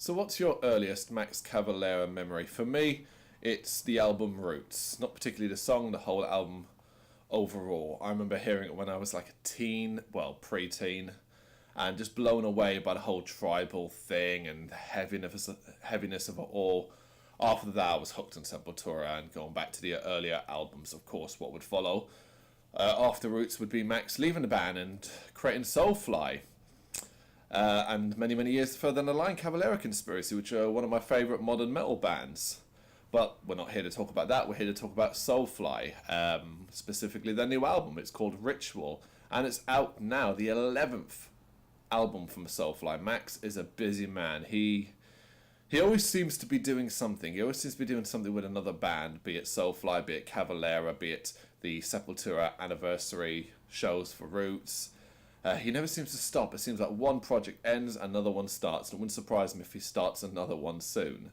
So what's your earliest Max Cavalera memory? For me, it's the album Roots. Not particularly the song, the whole album overall. I remember hearing it when I was like a teen, well, pre-teen, and just blown away by the whole tribal thing and the heaviness of it all. After that, I was hooked on Sepultura, and going back to the earlier albums, of course, what would follow after Roots would be Max leaving the band and creating Soulfly. And many, many years further down the line, Cavalera Conspiracy, which are one of my favourite modern metal bands. But we're not here to talk about that. We're here to talk about Soulfly, specifically their new album. It's called Ritual, and it's out now, the 11th album from Soulfly. Max is a busy man. He always seems to be doing something. He always seems to be doing something with another band, be it Soulfly, be it Cavalera, be it the Sepultura anniversary shows for Roots. He never seems to stop. It seems like one project ends, another one starts. And it wouldn't surprise me if he starts another one soon.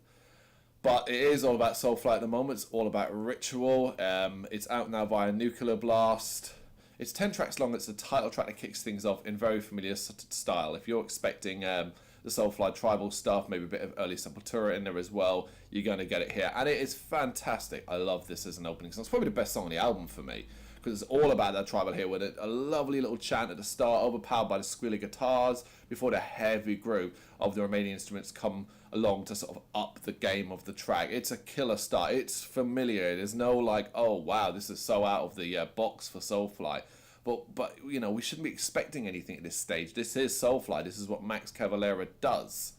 But it is all about Soulfly at the moment. It's all about Ritual. It's out now via Nuclear Blast. It's 10 tracks long. It's the title track that kicks things off in very familiar style. If you're expecting the Soulfly tribal stuff, maybe a bit of early Sepultura in there as well, you're going to get it here. And it is fantastic. I love this as an opening song. It's probably the best song on the album for me, because it's all about that tribal here with a lovely little chant at the start, overpowered by the squealy guitars, before the heavy groove of the remaining instruments come along to sort of up the game of the track. It's a killer start. It's familiar. There's no like, oh wow, this is so out of the box for Soulfly. But you know, we shouldn't be expecting anything at this stage. This is Soulfly. This is what Max Cavalera does.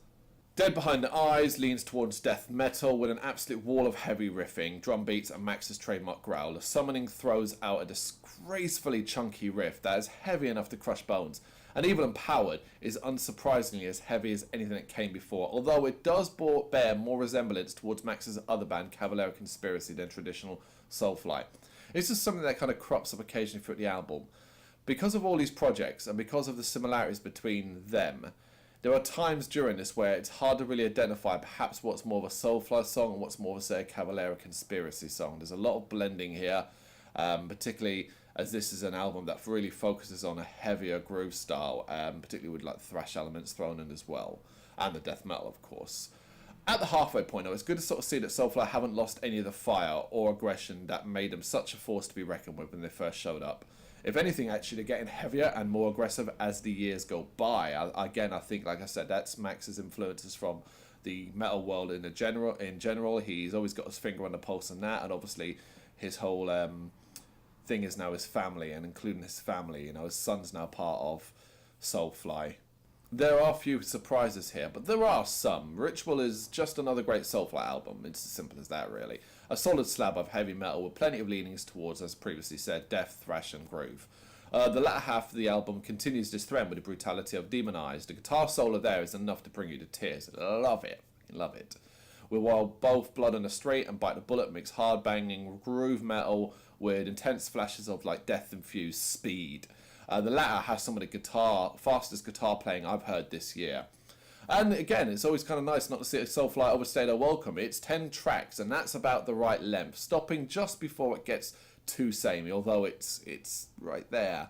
Dead Behind the Eyes leans towards death metal with an absolute wall of heavy riffing, drum beats and Max's trademark growl. The Summoning throws out a disgracefully chunky riff that is heavy enough to crush bones, and Evil and Powered is unsurprisingly as heavy as anything that came before, although it does bear more resemblance towards Max's other band, Cavalera Conspiracy, than traditional Soulfly. It's just something that kind of crops up occasionally throughout the album. Because of all these projects, and because of the similarities between them, there are times during this where it's hard to really identify perhaps what's more of a Soulfly song and what's more of a, say, a Cavalera Conspiracy song. There's a lot of blending here, particularly as this is an album that really focuses on a heavier groove style, particularly with like thrash elements thrown in as well, and the death metal, of course. At the halfway point, though, it's good to sort of see that Soulfly haven't lost any of the fire or aggression that made them such a force to be reckoned with when they first showed up. If anything, actually, they're getting heavier and more aggressive as the years go by. Again, I think, like I said, that's Max's influences from the metal world in general. He's always got his finger on the pulse on that, and obviously his whole thing is now his family, and including his family. You know, his son's now part of Soulfly. There are a few surprises here, but there are some. Ritual is just another great Soulfly album. It's as simple as that, really. A solid slab of heavy metal with plenty of leanings towards, as previously said, death, thrash and groove. The latter half of the album continues this trend with the brutality of Demonized. The guitar solo there is enough to bring you to tears. Love it. Love it. While both Blood on the Street and Bite the Bullet mix hard banging groove metal with intense flashes of like death-infused speed. The latter has some of the fastest guitar playing I've heard this year. And again, it's always kind of nice not to see a Soulfly overstay their welcome. It's 10 tracks, and that's about the right length, stopping just before it gets too samey, although it's right there.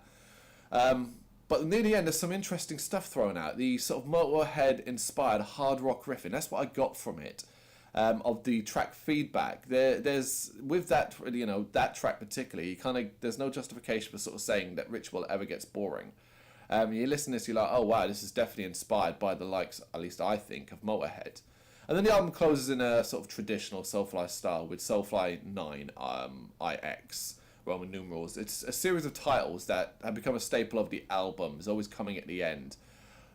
But near the end, there's some interesting stuff thrown out. The sort of Motorhead-inspired hard rock riffing, that's what I got from it. Of the track feedback, there's with that, you know, that track particularly, there's no justification for sort of saying that Ritual ever gets boring. You listen to this, you're like, oh wow, this is definitely inspired by the likes, at least I think, of Motorhead. And then the album closes in a sort of traditional Soulfly style with Soulfly 9 IX Roman numerals. It's a series of titles that have become a staple of the album. It's always coming at the end.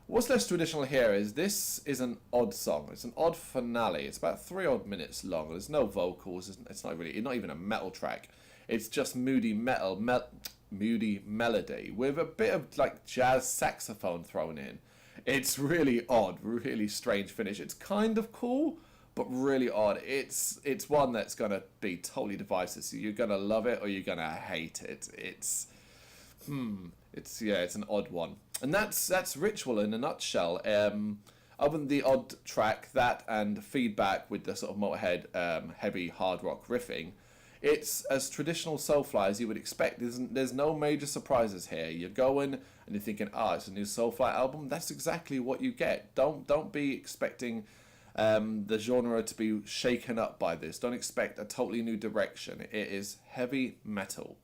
What's less traditional here is this is an odd song. It's an odd finale. It's about 3 odd minutes long. There's no vocals. It's not even a metal track. It's just moody melody with a bit of like jazz saxophone thrown in. It's really odd, really strange finish. It's kind of cool, but really odd. It's one that's gonna be totally divisive. So you're gonna love it or you're gonna hate it. It's an odd one. And that's Ritual in a nutshell. Other than the odd track, that and feedback with the sort of Motorhead heavy hard rock riffing, it's as traditional Soulfly as you would expect. There's no major surprises here. You're going and you're thinking, it's a new Soulfly album. That's exactly what you get. Don't be expecting the genre to be shaken up by this. Don't expect a totally new direction. It is heavy metal.